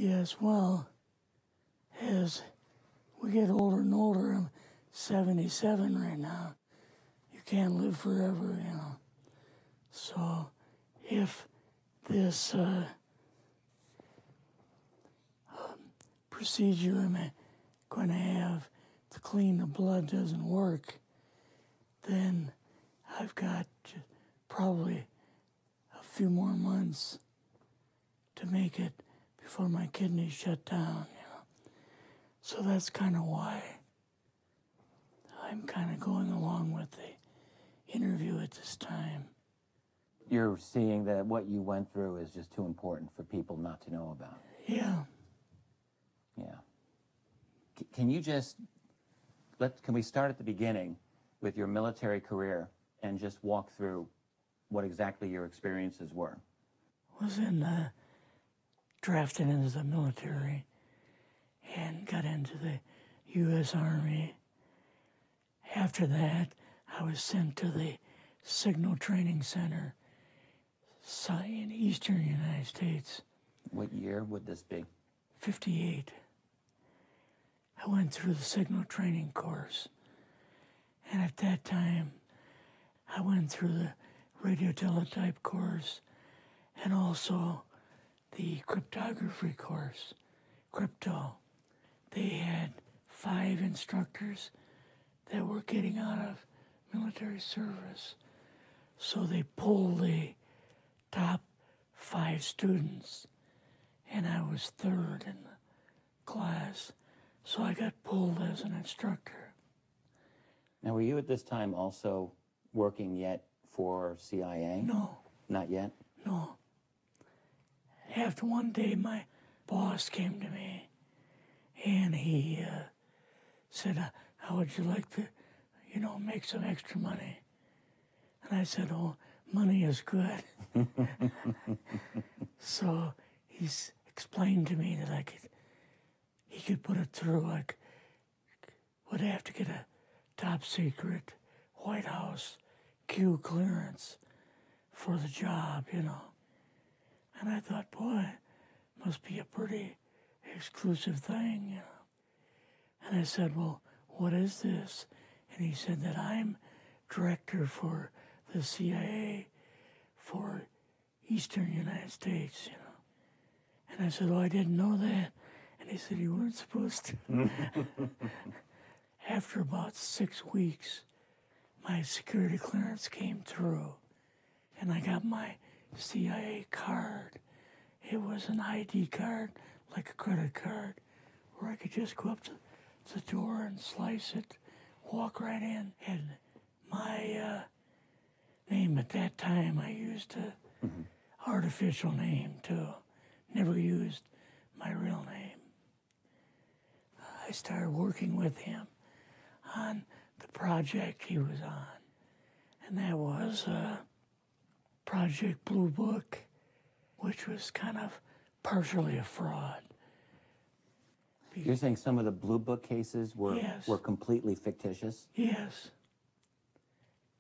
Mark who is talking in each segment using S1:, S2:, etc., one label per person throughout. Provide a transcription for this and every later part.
S1: Yes, well, as we get older and older, I'm 77 right now. You can't live forever, you know. So if this procedure I'm going to have to clean the blood doesn't work, then I've got probably a few more months to make it before my kidneys shut down, you know. So that's kind of why I'm kind of going along with the interview at this time.
S2: You're seeing that what you went through is just too important for people not to know about.
S1: Yeah.
S2: Yeah. Can you just, can we start at the beginning with your military career and just walk through what exactly your experiences were?
S1: Was drafted into the military and got into the U.S. Army. After that, I was sent to the Signal Training Center in eastern United States.
S2: What year would this be?
S1: 58. I went through the Signal Training course. And at that time, I went through the radio teletype course and also the cryptography course, crypto. They had 5 instructors that were getting out of military service. So they pulled the top 5 students, and I was 3rd in the class. So I got pulled as an instructor.
S2: Now, were you at this time also working yet for CIA?
S1: No.
S2: Not yet?
S1: No. After one day, my boss came to me, and he said, how would you like to, make some extra money? And I said, oh, money is good. So he's explained to me that he could put it through. I would have to get a top secret White House Q clearance for the job, And I thought, boy, must be a pretty exclusive thing, And I said, well, what is this? And he said that I'm director for the CIA for Eastern United States, And I said, oh, I didn't know that. And he said, you weren't supposed to. After about 6 weeks, my security clearance came through, and I got my CIA card. It was an ID card, like a credit card, where I could just go up to the door and slice it, walk right in. And my name at that time, I used an artificial name too. Never used my real name. I started working with him on the project he was on. And that was Project Blue Book, which was kind of partially a fraud.
S2: You're saying some of the Blue Book cases were completely fictitious?
S1: Yes.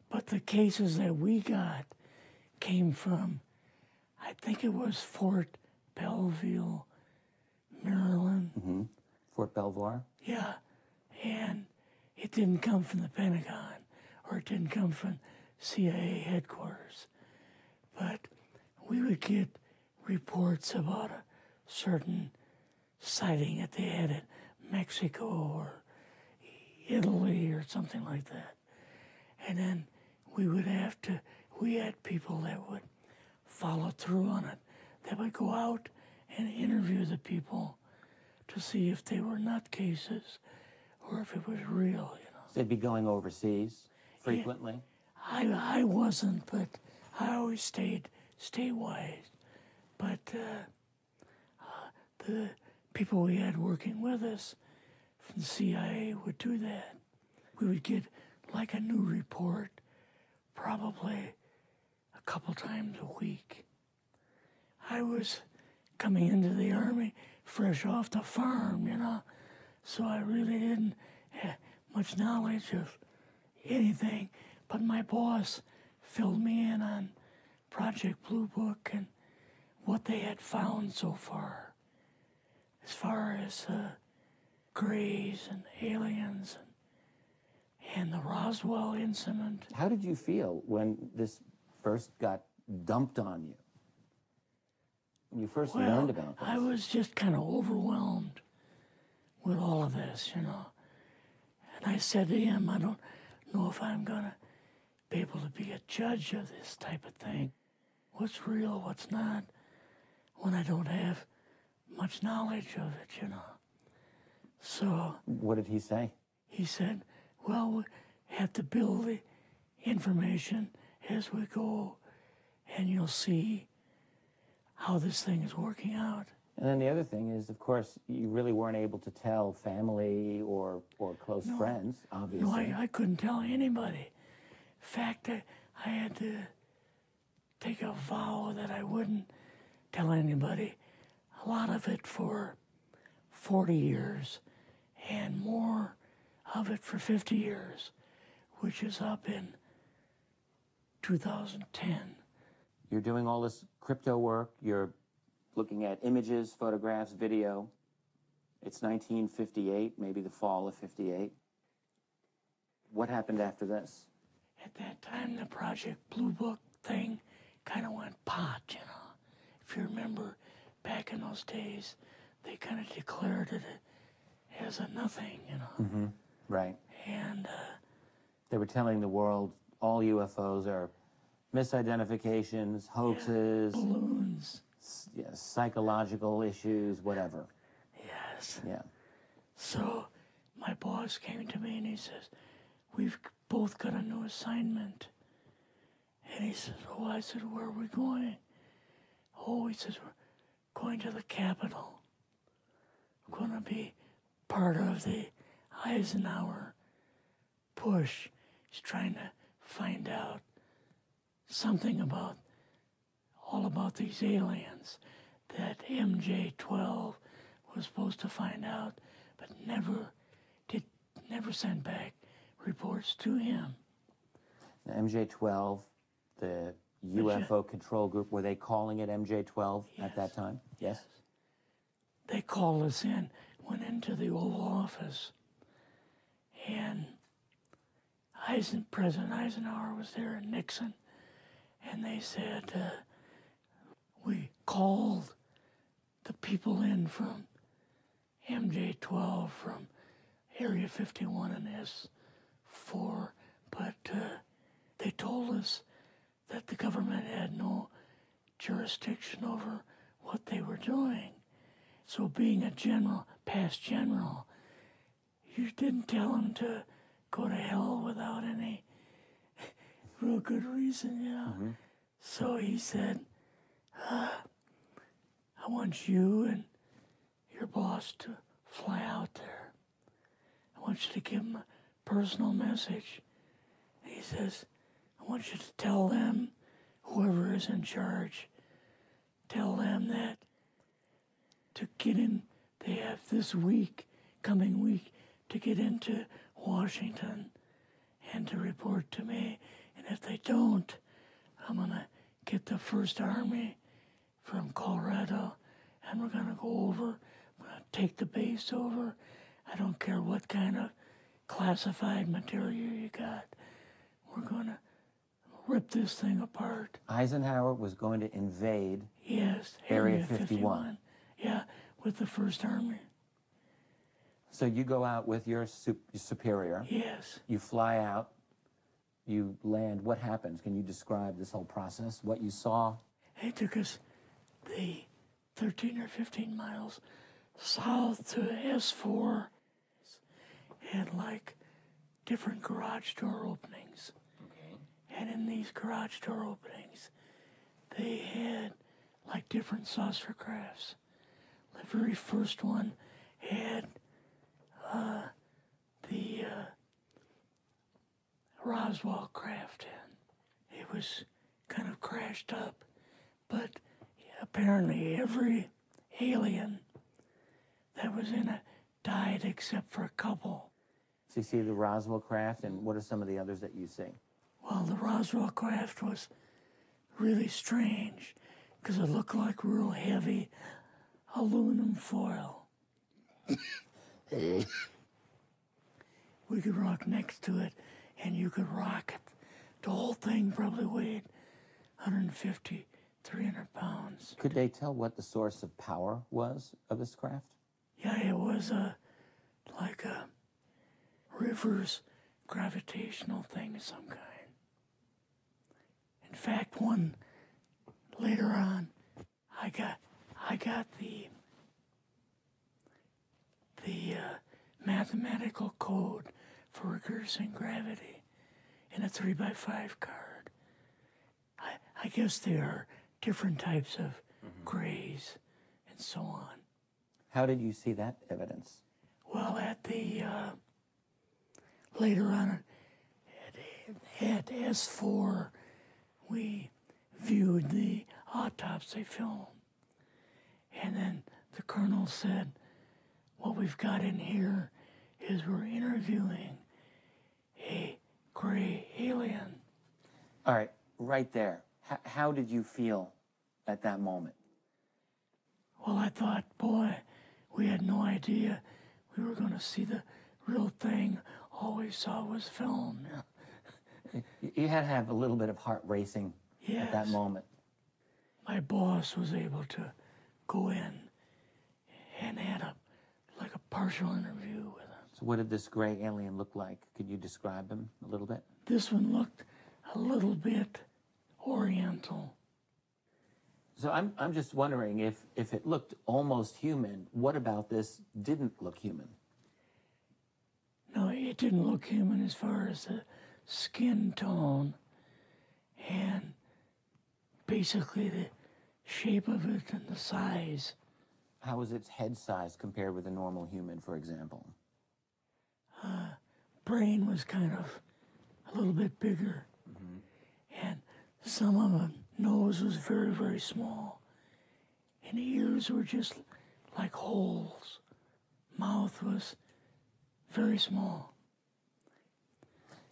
S1: But the cases that we got came from, I think it was Fort Belvoir, Maryland.
S2: Mm-hmm. Fort Belvoir?
S1: Yeah. And it didn't come from the Pentagon, or it didn't come from CIA headquarters. But we would get reports about a certain sighting that they had in Mexico or Italy or something like that. And then we had people that would follow through on it, that would go out and interview the people to see if they were nutcases or if it was real,
S2: So they'd be going overseas frequently?
S1: Yeah, I wasn't, but I always stayed statewide. But the people we had working with us from the CIA would do that. We would get like a new report probably a couple times a week. I was coming into the Army fresh off the farm, so I really didn't have much knowledge of anything, but my boss filled me in on Project Blue Book and what they had found so far. as far as Greys and aliens and the Roswell incident.
S2: How did you feel when this first got dumped on you? When you first learned about this?
S1: I was just kind of overwhelmed with all of this, you know. And I said to him, I don't know if I'm going to be able to be a judge of this type of thing. What's real, what's not, when I don't have much knowledge of it, you know. So...
S2: What did he say?
S1: He said, well, we have to build the information as we go, and you'll see how this thing is working out.
S2: And then the other thing is, of course, you really weren't able to tell family or close friends, obviously.
S1: No, I couldn't tell anybody. In fact, I had to take a vow that I wouldn't tell anybody. A lot of it for 40 years, and more of it for 50 years, which is up in 2010.
S2: You're doing all this crypto work. You're looking at images, photographs, video. It's 1958, maybe the fall of 58. What happened after this?
S1: At that time, the Project Blue Book thing kind of went pot, you know. If you remember, back in those days, they kind of declared it as a nothing, you know.
S2: Mm-hmm. Right.
S1: And
S2: they were telling the world all UFOs are misidentifications, hoaxes,
S1: balloons,
S2: psychological issues, whatever.
S1: Yes.
S2: Yeah.
S1: So my boss came to me and he says, we've both got a new assignment. And he says, oh, I said, where are we going? Oh, he says, we're going to the Capitol. We're going to be part of the Eisenhower push. He's trying to find out something about, all about these aliens that MJ-12 was supposed to find out, but never sent back reports to him.
S2: The MJ-12, the UFO control group, were they calling it MJ-12 at that time? Yes.
S1: They called us in, went into the Oval Office, and President Eisenhower was there and Nixon, and they said, we called the people in from MJ-12 from Area 51 and S4, but they told us that the government had no jurisdiction over what they were doing. So being a general, past general, you didn't tell them to go to hell without any real good reason, you know. Mm-hmm. So he said, I want you and your boss to fly out there. I want you to give them a personal message. And he says, I want you to tell them, whoever is in charge, tell them that to get in, they have this week, coming week, to get into Washington and to report to me. And if they don't, I'm going to get the First Army from Colorado, and we're going to go over, we're going to take the base over. I don't care what kind of classified material you got. We're going to rip this thing apart.
S2: Eisenhower was going to invade
S1: Area 51. Yeah, with the First Army.
S2: So you go out with your superior.
S1: Yes.
S2: You fly out. You land. What happens? Can you describe this whole process, what you saw?
S1: They took us the 13 or 15 miles south to S4 and like different garage door openings. Okay. And in these garage door openings, they had like different saucer crafts. The very first one had the Roswell craft in. It was kind of crashed up, but apparently every alien that was in it died except for a couple.
S2: So you see the Roswell craft, and what are some of the others that you see?
S1: Well, the Roswell craft was really strange because it looked like real heavy aluminum foil. We could rock next to it, and you could rock it. The whole thing probably weighed 150, 300 pounds.
S2: Could they tell what the source of power was of this craft?
S1: Yeah, it was like a reverse gravitational thing of some kind. In fact, one later on, I got the mathematical code for reversing gravity in a 3x5 card. I guess there are different types of grays and so on.
S2: How did you see that evidence?
S1: Well, at the later on at S4, we viewed the autopsy film, and then the colonel said, "What we've got in here is we're interviewing a gray alien."
S2: All right, right there. How did you feel at that moment?
S1: Well, I thought, boy, we had no idea we were going to see the real thing. All we saw was film.
S2: You had to have a little bit of heart racing at that
S1: Yes.
S2: moment.
S1: My boss was able to go in and had a partial interview with him.
S2: So what did this gray alien look like? Could you describe him a little bit?
S1: This one looked a little bit oriental.
S2: So I'm just wondering if it looked almost human, what about this didn't look human?
S1: No, it didn't look human as far as the skin tone and basically the shape of it and the size.
S2: How was its head size compared with a normal human, for example?
S1: Brain was kind of a little bit bigger. And some of the nose was very, very small. And the ears were just like holes. Mouth was very small.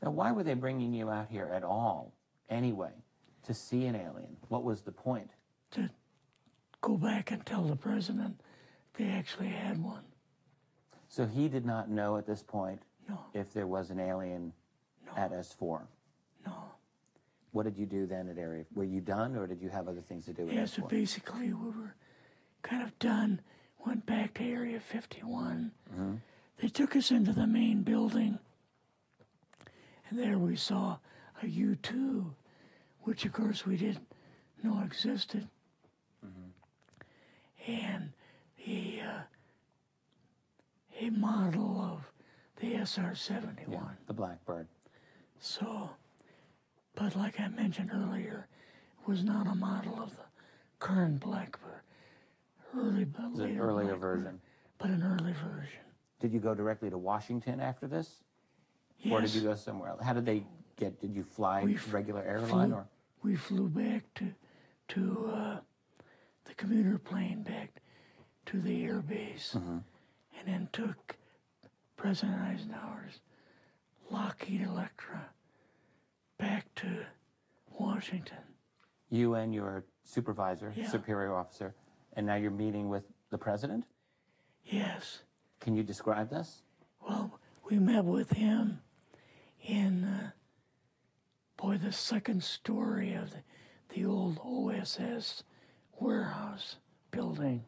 S2: Now, why were they bringing you out here at all, anyway, to see an alien? What was the point?
S1: To go back and tell the president they actually had one.
S2: So he did not know at this point
S1: No,
S2: if there was an alien at S4.
S1: no.
S2: What did you do then at Area? Were you done, or did you have other things to do with
S1: Yeah, so
S2: S4?
S1: basically we were kind of done, went back to Area 51. They took us into the main building, and there we saw a U-2, which of course we didn't know existed. And a model of the SR-71.
S2: Yeah, the Blackbird.
S1: So, but like I mentioned earlier, it was not a model of the current Blackbird,
S2: It's an earlier version.
S1: but an early version.
S2: Did you go directly to Washington after this?
S1: Yes.
S2: Or did you go somewhere else? How did they get, did you fly regular airline or?
S1: We flew back to the commuter plane back to the air base, and then took President Eisenhower's Lockheed Electra back to Washington.
S2: You and your supervisor,
S1: Yeah.
S2: superior officer, and now you're meeting with the president?
S1: Yes.
S2: Can you describe this?
S1: Well, we met with him in, the second story of the old OSS warehouse building.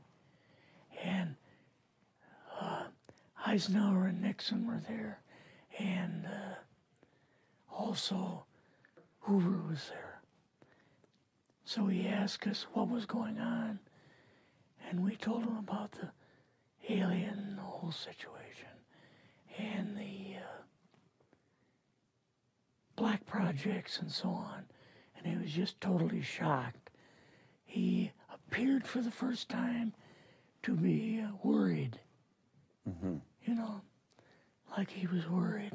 S1: And Eisenhower and Nixon were there, and also Hoover was there. So he asked us what was going on, and we told him about the alien, the whole situation, and the black projects and so on. And he was just totally shocked. He appeared for the first time to be worried. You know, like he was worried.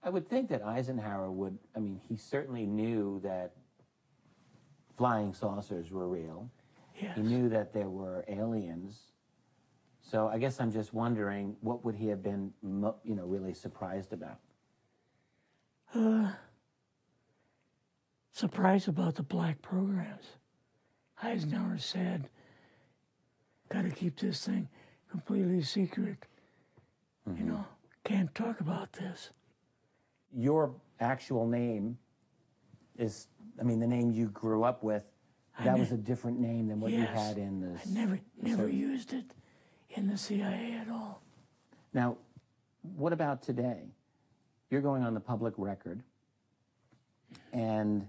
S2: I would think that Eisenhower would, I mean, he certainly knew that flying saucers were real.
S1: Yes.
S2: He knew that there were aliens. So I guess I'm just wondering, what would he have been, really surprised about?
S1: Surprised about the black programs. Eisenhower said, got to keep this thing completely secret. You know, can't talk about this.
S2: Your actual name is, I mean, the name you grew up with, that was a different name than what you
S1: Yes.
S2: had in the...
S1: I never used it in the CIA at all.
S2: Now, what about today? You're going on the public record, and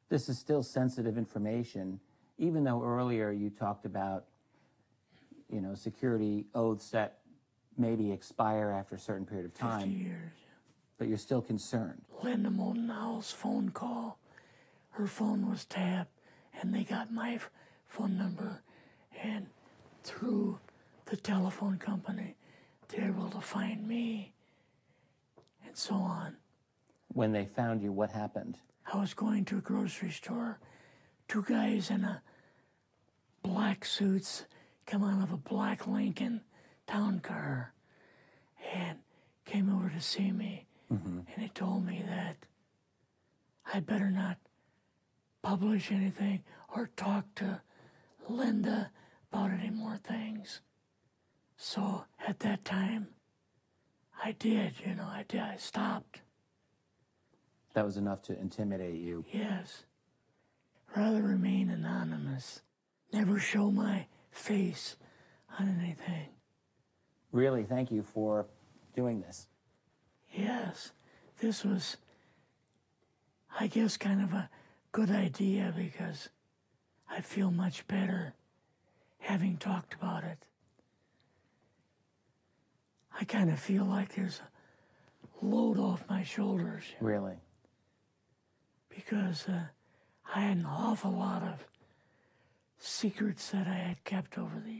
S2: this is still sensitive information, even though earlier you talked about, you know, security oaths that maybe expire after a certain period of
S1: 50
S2: time,
S1: years.
S2: but you're still concerned.
S1: Linda Moldenhau's phone call, her phone was tapped, and they got my phone number, and through the telephone company, they were able to find me, and so on.
S2: When they found you, what happened?
S1: I was going to a grocery store. Two guys in a black suits come out of a black Lincoln town car and came over to see me. And they told me that I better not publish anything or talk to Linda about any more things. So at that time, I did, you know, I stopped.
S2: That was enough to intimidate you.
S1: Yes. Rather remain anonymous. Never show my face on anything.
S2: Really, thank you for doing this.
S1: Yes. This was, I guess, kind of a good idea because I feel much better having talked about it. I kind of feel like there's a load off my shoulders.
S2: Really?
S1: Because I had an awful lot of secrets that I had kept over the